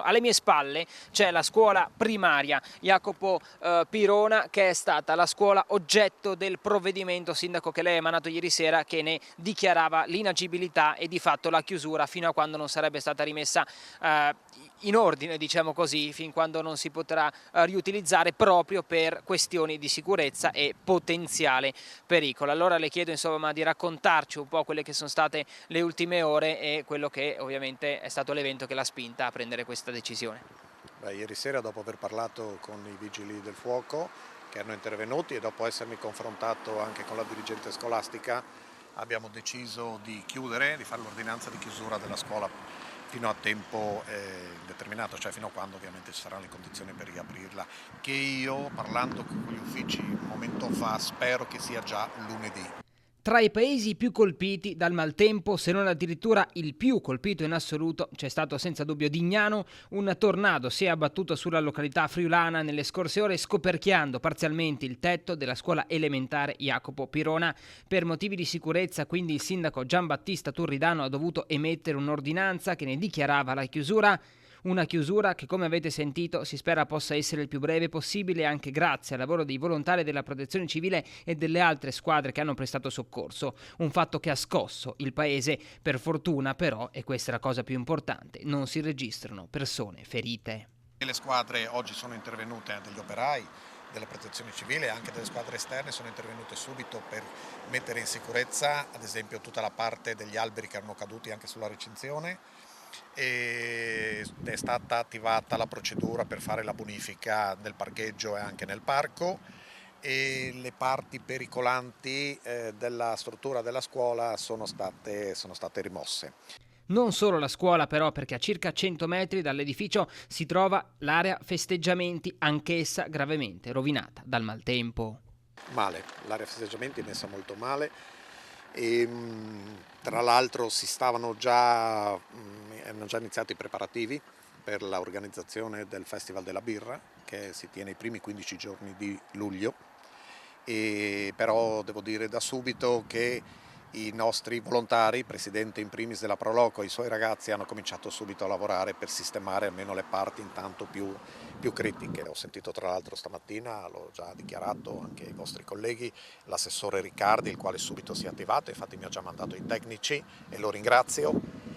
Alle mie spalle c'è la scuola primaria Jacopo Pirona, che è stata la scuola oggetto del provvedimento, sindaco, che lei ha emanato ieri sera, che ne dichiarava l'inagibilità e di fatto la chiusura fino a quando non sarebbe stata rimessa in ordine, diciamo così, fin quando non si potrà riutilizzare, proprio per questioni di sicurezza e potenziale pericolo. Allora le chiedo insomma di raccontarci un po' quelle che sono state le ultime ore e quello che ovviamente è stato l'evento che l'ha spinta a prendere questa decisione. Ieri sera, dopo aver parlato con i vigili del fuoco che erano intervenuti e dopo essermi confrontato anche con la dirigente scolastica, abbiamo deciso di chiudere, di fare l'ordinanza di chiusura della scuola fino a tempo indeterminato, cioè fino a quando ovviamente ci saranno le condizioni per riaprirla, che io, parlando con gli uffici un momento fa, spero che sia già lunedì. Tra i paesi più colpiti dal maltempo, se non addirittura il più colpito in assoluto, c'è stato senza dubbio Dignano. Un tornado si è abbattuto sulla località friulana nelle scorse ore, scoperchiando parzialmente il tetto della scuola elementare Jacopo Pirona. Per motivi di sicurezza, quindi, il sindaco Giambattista Turridano ha dovuto emettere un'ordinanza che ne dichiarava la chiusura. Una chiusura che, come avete sentito, si spera possa essere il più breve possibile, anche grazie al lavoro dei volontari della Protezione Civile e delle altre squadre che hanno prestato soccorso. Un fatto che ha scosso il paese. Per fortuna, però, e questa è la cosa più importante, non si registrano persone ferite. Le squadre oggi sono intervenute, degli operai, della Protezione Civile e anche delle squadre esterne sono intervenute subito per mettere in sicurezza, ad esempio, tutta la parte degli alberi che erano caduti anche sulla recinzione, e è stata attivata la procedura per fare la bonifica del parcheggio e anche nel parco, e le parti pericolanti della struttura della scuola sono state rimosse. Non solo la scuola, però, perché a circa 100 metri dall'edificio si trova l'area festeggiamenti, anch'essa gravemente rovinata dal maltempo. Male, l'area festeggiamenti è messa molto male e tra l'altro erano già iniziati i preparativi per l'organizzazione del Festival della Birra, che si tiene i primi 15 giorni di luglio, e però devo dire da subito che i nostri volontari, il presidente in primis della Proloco e i suoi ragazzi, hanno cominciato subito a lavorare per sistemare almeno le parti intanto più critiche. Ho sentito tra l'altro stamattina, l'ho già dichiarato anche ai vostri colleghi, l'assessore Riccardi, il quale subito si è attivato, infatti mi ha già mandato i tecnici e lo ringrazio.